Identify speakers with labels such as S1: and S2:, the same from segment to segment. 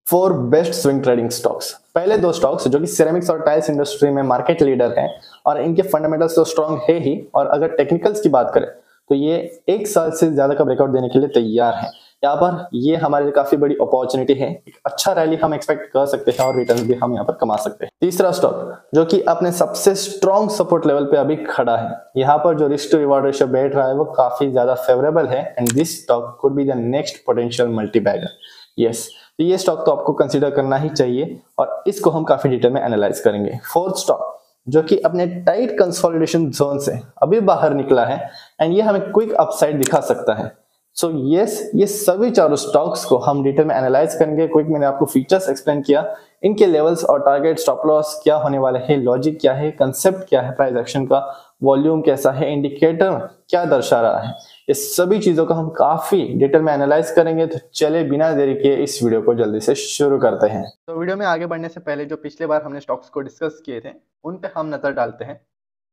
S1: Four best swing trading stocks. पहले दो stocks जो कि सिरेमिक्स और टाइल्स इंडस्ट्री में मार्केट लीडर हैं और इनके फंडामेंटल्स तो स्ट्रांग है ही, और अगर टेक्निकल्स की बात करें तो ये एक साल से ज्यादा का ब्रेकआउट देने के लिए तैयार हैं। यहाँ पर ये हमारे लिए काफी बड़ी अपॉर्चुनिटी है, एक अच्छा रैली हम एक्सपेक्ट कर सकते हैं और रिटर्न भी हम यहाँ पर कमा सकते हैं। तीसरा स्टॉक जो कि अपने सबसे स्ट्रॉन्ग सपोर्ट लेवल पे अभी खड़ा है, यहाँ पर जो रिस्क टू रिवॉर्ड रेशियो बैठ रहा है वो काफी ज्यादा फेवरेबल है and this stock could be the next potential multibagger. Yes, तो ये स्टॉक तो आपको कंसीडर करना ही चाहिए और इसको हम काफी डिटेल में एनालाइज करेंगे। फोर्थ स्टॉक जो कि अपने टाइट कंसोलिडेशन जोन से अभी बाहर निकला है एंड ये हमें क्विक अपसाइड दिखा सकता है। सो यस, ये सभी चारों स्टॉक्स को हम डिटेल में एनालाइज करेंगे। क्विक मैंने आपको फीचर्स एक्सप्लेन किया, इनके लेवल्स और टारगेट, स्टॉप लॉस क्या होने वाले हैं, लॉजिक क्या है, कंसेप्ट क्या है, प्राइस एक्शन का वॉल्यूम कैसा है, इंडिकेटर क्या दर्शा रहा है, ये सभी चीजों को हम काफी डिटेल में एनालाइज करेंगे। तो चले बिना देरी के इस वीडियो को जल्दी से शुरू करते हैं। तो वीडियो में आगे बढ़ने से पहले जो पिछले बार हमने स्टॉक्स को डिस्कस किए थे उन पे हम नजर डालते हैं।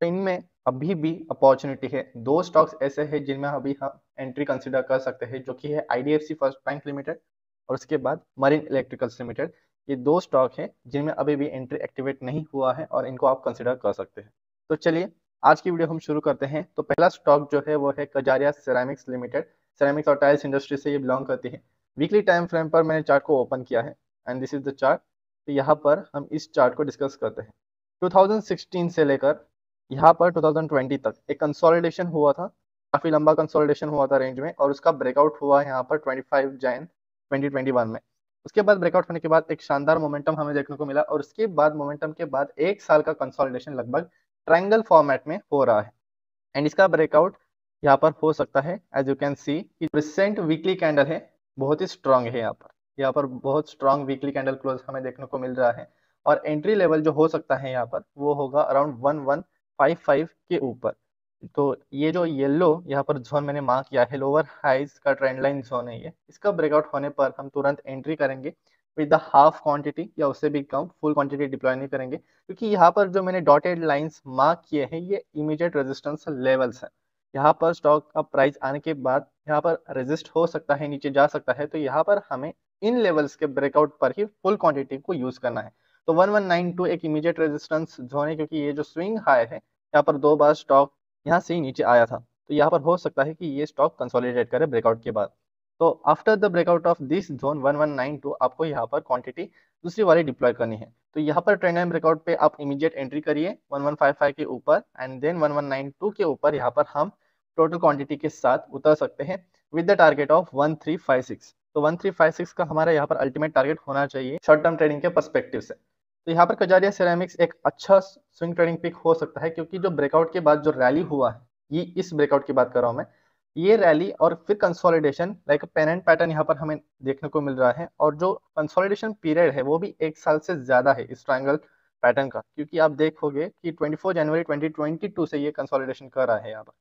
S1: तो इनमें अभी भी अपॉर्चुनिटी है। दो स्टॉक्स ऐसे हैं जिनमें अभी हम एंट्री कंसीडर कर सकते हैं, जो कि है IDFC फर्स्ट बैंक लिमिटेड और उसके बाद मरीन इलेक्ट्रिकल्स लिमिटेड। ये दो स्टॉक हैं जिनमें अभी भी एंट्री एक्टिवेट नहीं हुआ है और इनको आप कंसीडर कर सकते हैं। तो चलिए आज की वीडियो हम शुरू करते हैं। तो पहला स्टॉक जो है वो है कजारिया सिरेमिक्स लिमिटेड। सिरेमिक्स और टाइल्स इंडस्ट्री से ये बिलोंग करती है। वीकली टाइम फ्रेम पर मैंने चार्ट को ओपन किया है and this is the chart. तो यहाँ पर हम इस चार्ट को डिस्कस करते हैं। 2016 से लेकर यहाँ पर 2020 तक एक कंसोलिडेशन हुआ था, काफी लंबा कंसोलिडेशन हुआ था रेंज में, और उसका ब्रेकआउट हुआ यहाँ पर 25 जैन 2021 में। उसके बाद ब्रेकआउट होने के बाद एक शानदार मोमेंटम हमें देखने को मिला और उसके बाद मोमेंटम के बाद एक साल का कंसोलिडेशन लगभग ट्रायंगल फॉर्मेट में हो रहा है एंड इसका ब्रेकआउट यहाँ पर हो सकता है। एज यू कैन सी कि रिसेंट वीकली कैंडल है, बहुत ही स्ट्रांग है। यहाँ पर बहुत स्ट्रांग वीकली कैंडल क्लोज हमें देखने को मिल रहा है और एंट्री लेवल जो हो सकता है यहाँ पर वो होगा अराउंड 1155 के ऊपर। तो ये जो येलो यहाँ पर जोन मैंने मार्क किया है, लोअर हाइज का ट्रेंड लाइन जोन है ये। इसका ब्रेकआउट होने पर हम तुरंत एंट्री करेंगे विद द हाफ क्वांटिटी या उससे भी कम, फुल क्वांटिटी डिप्लॉय नहीं करेंगे, क्योंकि यहाँ पर जो मैंने डॉटेड लाइंस मार्क किए हैं ये इमीडिएट रेजिस्टेंस लेवल्स है। यहाँ पर स्टॉक का प्राइस आने के बाद यहाँ पर रेजिस्ट हो सकता है, नीचे जा सकता है। तो यहाँ पर हमें इन लेवल्स के ब्रेकआउट पर ही फुल क्वांटिटी को यूज करना है। तो 1192 एक इमीडिएट रेजिस्टेंस जोन है, क्योंकि ये जो स्विंग हाई है यहाँ पर दो बार स्टॉक यहाँ से ही नीचे आया था। तो यहाँ पर हो सकता है कि ये स्टॉक कंसोलिडेट करे ब्रेकआउट के बाद। तो after the breakout of this zone 1192 आपको यहाँ पर क्वांटिटी दूसरी वाली डिप्लॉय करनी है। तो यहाँ पर ट्रेंड लाइन ब्रेकआउट पे आप इमीडिएट एंट्री करिए 1155 के ऊपर एंड देन 1192 के ऊपर यहाँ पर हम टोटल क्वांटिटी के साथ उतर सकते हैं विद द टारगेट ऑफ 1356। तो 1356 का हमारा यहाँ पर अल्टीमेट टारगेट होना चाहिए शॉर्ट टर्म ट्रेडिंग के पर्सपेक्टिव से। तो यहाँ पर कजारिया सिरेमिक्स एक अच्छा स्विंग ट्रेडिंग पिक हो सकता है, क्योंकि जो ब्रेकआउट के बाद जो रैली हुआ है, ये इस ब्रेकआउट की बात कर रहा हूँ मैं, ये रैली और फिर कंसोलिडेशन लाइक पेनेंट पैटर्न यहाँ पर हमें देखने को मिल रहा है। और जो कंसोलिडेशन पीरियड है वो भी एक साल से ज्यादा है इस ट्रायंगल पैटर्न का, क्योंकि आप देखोगे कि 24 जनवरी 2022 से ये कंसोलिडेशन कर रहा है यहाँ पर।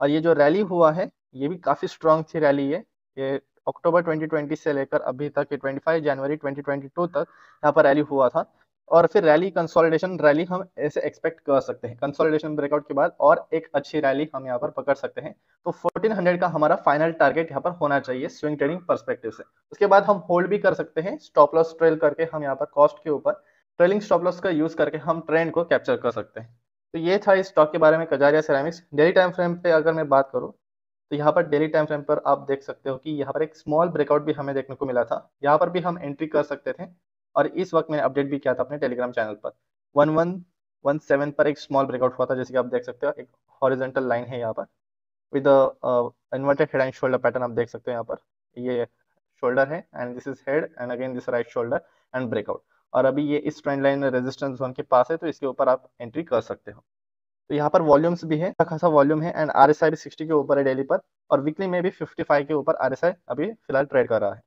S1: और ये जो रैली हुआ है ये भी काफी स्ट्रॉन्ग थी रैली। ये अक्टूबर 2020 से लेकर अभी तक, 25 जनवरी 2022 तक यहाँ पर रैली हुआ था। और फिर रैली कंसोलिडेशन रैली हम ऐसे एक्सपेक्ट कर सकते हैं, कंसोलिडेशन ब्रेकआउट के बाद और एक अच्छी रैली हम यहाँ पर पकड़ सकते हैं। तो 1400 का हमारा फाइनल टारगेट यहाँ पर होना चाहिए स्विंग ट्रेडिंग पर्सपेक्टिव से। उसके बाद हम होल्ड भी कर सकते हैं, स्टॉप लॉस ट्रेल करके हम यहाँ पर कॉस्ट के ऊपर ट्रेलिंग स्टॉप लॉस का यूज करके हम ट्रेंड को कैप्चर कर सकते हैं। तो ये था इस स्टॉक के बारे में, Kajaria ceramics. Daily time frame पे अगर मैं बात करूँ तो यहाँ पर डेली टाइम फ्रेम पर आप देख सकते हो कि यहाँ पर एक स्मॉल ब्रेकआउट भी हमें देखने को मिला था, यहाँ पर भी हम एंट्री कर सकते थे। और इस वक्त मैंने अपडेट भी किया था अपने टेलीग्राम चैनल पर। 1117 पर एक स्मॉल ब्रेकआउट हुआ था, जैसे कि आप देख सकते हो एक हॉरिजॉन्टल लाइन है यहाँ पर with inverted head and shoulder pattern. आप देख सकते हो यहाँ पर ये शोल्डर है and this is head and again this right shoulder and breakout. और अभी ये इस ट्रेंड लाइन रेजिस्टेंस जोन के पास है, तो इसके ऊपर आप एंट्री कर सकते हो। तो यहाँ पर वॉल्यूम्स भी है, अच्छा खासा वॉल्यूम है एंड RSI भी 60 के ऊपर है डेली पर, और वीकली में भी 55 के ऊपर RSI अभी फिलहाल ट्रेड कर रहा है।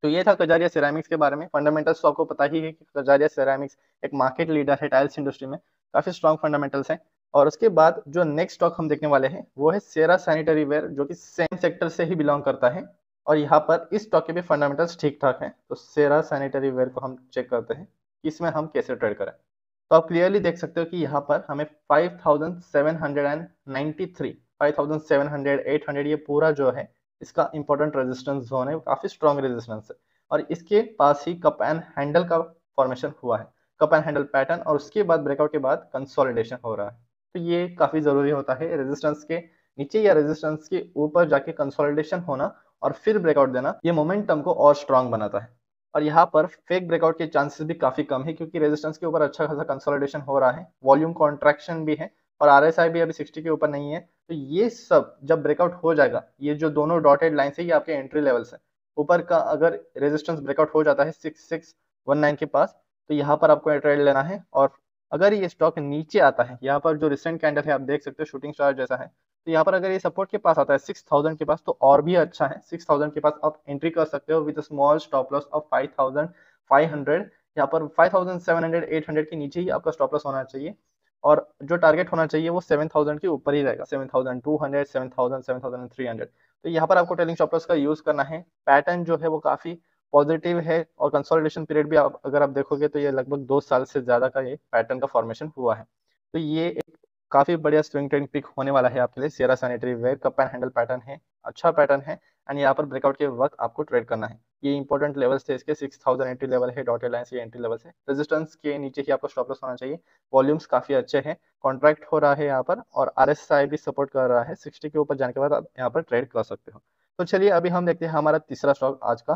S1: तो ये था कजारिया सिरेमिक्स के बारे में। फंडामेंटल्स तो आपको पता ही है कि कजारिया सिरेमिक्स एक मार्केट लीडर है टाइल्स इंडस्ट्री में, काफी स्ट्रॉन्ग फंडामेंटल्स हैं। और उसके बाद जो नेक्स्ट स्टॉक हम देखने वाले हैं वो है सेरा सैनिटरी वेयर, जो कि सेम सेक्टर से ही बिलोंग करता है। और यहाँ पर इस स्टॉक के भी फंडामेंटल्स ठीक ठाक हैं। तो सेरा सैनिटरी वेयर को हम चेक करते हैं कि इसमें हम कैसे ट्रेड करें। तो आप क्लियरली देख सकते हो कि यहाँ पर हमें 5793, 5700, 800 ये पूरा जो है इसका इंपॉर्टेंट रेजिस्टेंस जोन है, काफी स्ट्रॉन्ग रेजिस्टेंस है। और इसके पास ही कप एंड हैंडल का फॉर्मेशन हुआ है, कप एंड हैंडल पैटर्न, और उसके बाद ब्रेकआउट के बाद कंसोलिडेशन हो रहा है। तो ये काफी जरूरी होता है, रेजिस्टेंस के नीचे या रेजिस्टेंस के ऊपर जाके कंसोलिडेशन होना और फिर ब्रेकआउट देना, ये मोमेंटम को और स्ट्रांग बनाता है। और यहाँ पर फेक ब्रेकआउट के चांसेस भी काफी कम है, क्योंकि रेजिस्टेंस के ऊपर अच्छा खासा कंसोलिडेशन हो रहा है, वॉल्यूम कॉन्ट्रैक्शन भी है, और आरएसआई भी अभी 60 के ऊपर नहीं है। तो ये सब जब ब्रेकआउट हो जाएगा, ये जो दोनों डॉटेड लाइन है ये आपके एंट्री लेवल्स है। ऊपर का अगर रेजिस्टेंस ब्रेकआउट हो जाता है 6619 के पास, तो यहाँ पर आपको ट्रेड लेना है। और अगर ये स्टॉक नीचे आता है, यहाँ पर जो रिसेंट कैंडल है आप देख सकते हो शूटिंग स्टार जैसा है, तो यहाँ पर अगर ये सपोर्ट के पास आता है 6000 के पास, तो और भी अच्छा है। 6000 के पास आप एंट्री कर सकते हो with small stop loss of 5500। यहाँ पर 5700 800 के नीचे ही आपका स्टॉप लॉस होना चाहिए, और जो टारगेट होना चाहिए वो 7000 के ऊपर ही रहेगा, 7200 7000 7300। तो यहाँ पर आपको ट्रेलिंग स्टॉप लॉस का यूज करना है। पैटर्न जो है वो काफी पॉजिटिव है, और कंसोलिडेशन पीरियड भी अगर आप देखोगे तो ये लगभग 2 साल से ज्यादा का ये पैटर्न का फॉर्मेशन हुआ है। तो ये एक काफी बढ़िया स्विंग ट्रेंड पिक होने वाला है आपके लिए। Sierra sanitary ware cup and handle pattern है, अच्छा पैटर्न है, एंड यहाँ पर ब्रेकआउट के वक्त आपको ट्रेड करना है। ये इंपॉर्टेंट लेवल्स थे इसके, 6000 एंट्री लेवल है, डॉटेड लाइन ये एंट्री लेवल है, रेजिस्टेंस के नीचे ही आपको स्टॉप लॉस होना चाहिए। वॉल्यूम्स काफी अच्छे हैं, कॉन्ट्रैक्ट हो रहा है यहाँ पर, और आरएसआई भी सपोर्ट कर रहा है। 60 के ऊपर जाने के बाद आप यहाँ पर ट्रेड कर सकते हो। तो चलिए अभी हम देखते हैं हमारा तीसरा स्टॉक आज का,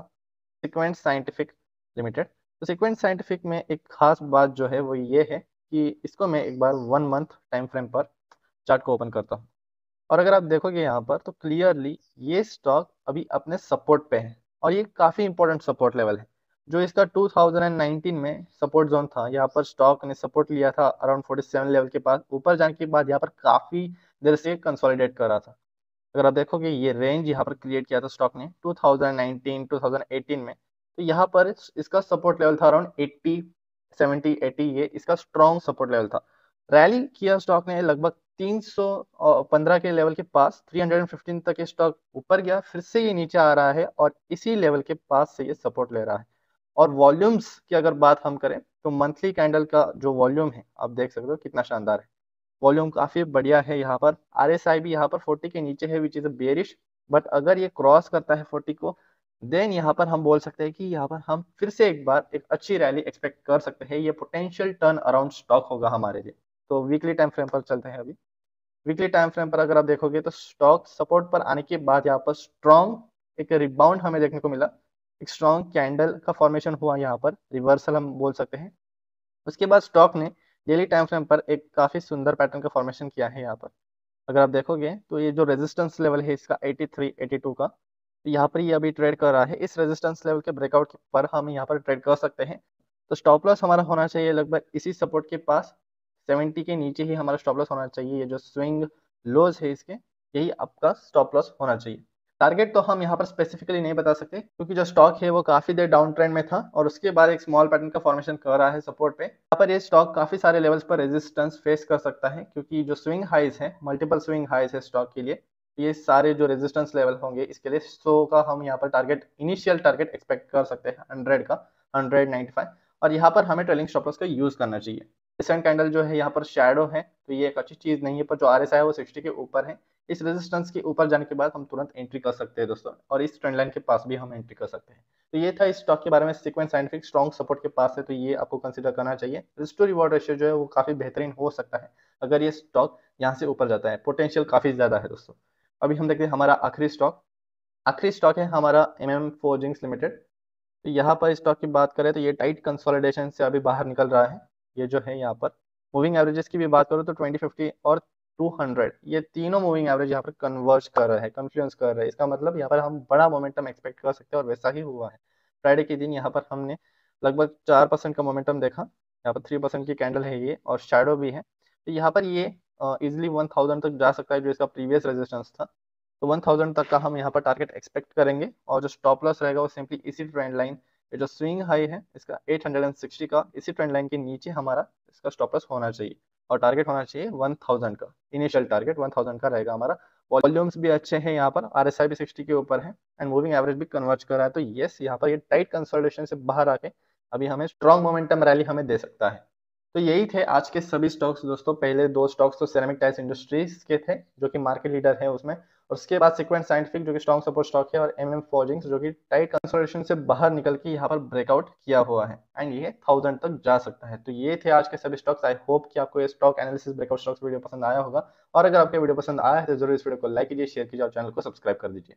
S1: सीक्वेंट साइंटिफिक लिमिटेड। तो सीक्वेंट साइंटिफिक में एक खास बात जो है वो ये है कि इसको मैं एक बार 1 मंथ टाइम फ्रेम पर चार्ट को ओपन करता हूँ, और अगर आप देखोगे यहाँ पर तो क्लियरली ये स्टॉक अभी अपने सपोर्ट पे है, और ये काफी इंपॉर्टेंट सपोर्ट लेवल है। जो इसका 2019 में सपोर्ट जोन था, यहाँ पर स्टॉक ने सपोर्ट लिया था अराउंड 47 लेवल के पास, ऊपर जाने के बाद यहाँ पर काफी देर से कंसोलिडेट कर रहा था। अगर आप देखोगे ये रेंज यहाँ पर क्रिएट किया था स्टॉक ने 2019 2018 में, तो यहाँ पर इसका सपोर्ट लेवल था अराउंड 80 70 80, ये इसका स्ट्रॉन्ग सपोर्ट लेवल था। रैली किया स्टॉक ने लगभग 315 के लेवल के पास, 315 तक ये स्टॉक ऊपर गया, फिर से ये नीचे आ रहा है, और इसी लेवल के पास से ये सपोर्ट ले रहा है। और वॉल्यूम्स की अगर बात हम करें तो मंथली कैंडल का जो वॉल्यूम है आप देख सकते हो कितना शानदार है, वॉल्यूम काफी बढ़िया है। यहाँ पर आरएसआई भी यहाँ पर 40 के नीचे है, विच इज बेरिश, बट अगर ये क्रॉस करता है 40 को, देन यहाँ पर हम बोल सकते हैं कि यहाँ पर हम फिर से एक बार एक अच्छी रैली एक्सपेक्ट कर सकते हैं। ये पोटेंशियल टर्न अराउंड स्टॉक होगा हमारे लिए। तो वीकली टाइम फ्रेम पर चलते हैं अभी। वीकली टाइम फ्रेम पर अगर आप देखोगे तो स्टॉक सपोर्ट पर आने के बाद यहाँ पर स्ट्रॉन्ग एक रिबाउंड हमें देखने को मिला, एक स्ट्रॉन्ग कैंडल का फॉर्मेशन हुआ, यहाँ पर रिवर्सल हम बोल सकते हैं। उसके बाद स्टॉक ने डेली टाइम फ्रेम पर एक काफी सुंदर पैटर्न का फॉर्मेशन किया है। यहाँ पर अगर आप देखोगे तो ये जो रेजिस्टेंस लेवल है इसका 83 82 का, तो यहाँ पर ये अभी ट्रेड कर रहा है। इस रेजिस्टेंस लेवल के ब्रेकआउट पर हम यहाँ पर ट्रेड कर सकते हैं। तो स्टॉप लॉस हमारा होना चाहिए लगभग इसी सपोर्ट के पास, 70 के नीचे ही हमारा स्टॉप लॉस होना चाहिए। ये जो स्विंग लोज है इसके, यही आपका स्टॉप लॉस होना चाहिए। टारगेट तो हम यहाँ पर स्पेसिफिकली नहीं बता सकते, क्योंकि जो स्टॉक है वो काफी देर डाउन ट्रेंड में था, और उसके बाद एक स्मॉल पैटर्न का फॉर्मेशन कर रहा है सपोर्ट पे। यहाँ पर ये स्टॉक काफी सारे लेवल्स पर रेजिस्टेंस फेस कर सकता है, क्योंकि जो स्विंग हाइज है, मल्टीपल स्विंग हाइज है स्टॉक के लिए, ये सारे जो रेजिस्टेंस लेवल होंगे इसके लिए 100 का हम यहाँ पर टारगेट, इनिशियल टारगेट एक्सपेक्ट कर सकते हैं, 100 का, 195। और यहाँ पर हमें ट्रेलिंग स्टॉप लॉस का यूज करना चाहिए। रिसेंट कैंडल जो है यहाँ पर शैडो है, तो ये एक अच्छी चीज नहीं है, पर जो आरएसआई है वो 60 के ऊपर है। इस रेजिस्टेंस के ऊपर जाने के बाद हम तुरंत एंट्री कर सकते हैं दोस्तों, और इस ट्रेंड लाइन के पास भी हम एंट्री कर सकते हैं। तो ये था इस स्टॉक के बारे में। सीक्वेंस साइंटिफिक स्ट्रॉन्ग सपोर्ट के पास है, तो ये आपको कंसीडर करना चाहिए। रिस्क टू रिवॉर्ड रेशियो जो है वो काफी बेहतरीन हो सकता है अगर ये स्टॉक यहाँ से ऊपर जाता है, पोटेंशियल काफी ज्यादा है दोस्तों। अभी हम देखते हैं हमारा आखिरी स्टॉक है हमारा MM फोर्जिंग्स लिमिटेड। तो यहाँ पर स्टॉक की बात करें तो ये टाइट कंसोलिडेशन से अभी बाहर निकल रहा है। ये जो है यहाँ पर मूविंग एवरेजेस की भी बात करो तो 20 50 और 200, ये तीनों मूविंग एवरेज यहाँ पर कन्वर्ज कर रहे हैं, कन्फ्लुएंस कर रहे हैं। इसका मतलब यहाँ पर हम बड़ा मोमेंटम एक्सपेक्ट कर सकते हैं, और वैसा ही हुआ है। फ्राइडे के दिन यहाँ पर हमने लगभग 4% का मोमेंटम देखा। यहाँ पर 3% की कैंडल है ये, और शैडो भी है। तो यहाँ पर ये इजिली 1000 तक जा सकता है, जो इसका प्रीवियस रेजिस्टेंस था। तो 1000 तक का हम यहाँ पर टारगेट एक्सपेक्ट करेंगे, और जो स्टॉप लॉस रहेगा वो सिंपली इसी ट्रेंड लाइन, ये जो स्विंग हाई है इसका 860 का, इसी ट्रेंड लाइन के नीचे हमारा इसका स्टॉप लॉस होना चाहिए, और टारगेट होना चाहिए 1000 का। इनिशियल टारगेट 1000 का रहेगा हमारा। वॉल्यूम्स भी अच्छे हैं यहाँ पर, आरएसआई भी 60 के ऊपर है, एंड मूविंग एवरेज भी कन्वर्ज कर रहा है। तो यस, यहाँ पर ये टाइट कंसोलिडेशन से बाहर आके अभी हमें स्ट्रॉन्ग मोमेंटम रैली हमें दे सकता है। तो यही थे आज के सभी स्टॉक्स दोस्तों। पहले 2 स्टॉक्स तो सेरेमिक टाइल्स इंडस्ट्रीज के थे, जो कि मार्केट लीडर है उसमें, और उसके बाद सीक्वेंट साइंटिफिक जो कि स्ट्रॉन्ग सपोर्ट स्टॉक है, और एमएम फॉर्जिंग्स जो कि टाइट कंसोलिडेशन से बाहर निकल के यहाँ पर ब्रेकआउट किया हुआ है एंड ये 1000 तक जा सकता है। तो ये थे आज के सभी स्टॉक्स। आई होप कि आपको ये stock analysis breakout stocks video पसंद आया होगा, और अगर आपको वीडियो पसंद आया है तो जरूर इस वीडियो को लाइक कीजिए, शेयर कीजिए और चैनल को सब्सक्राइब कर दीजिए।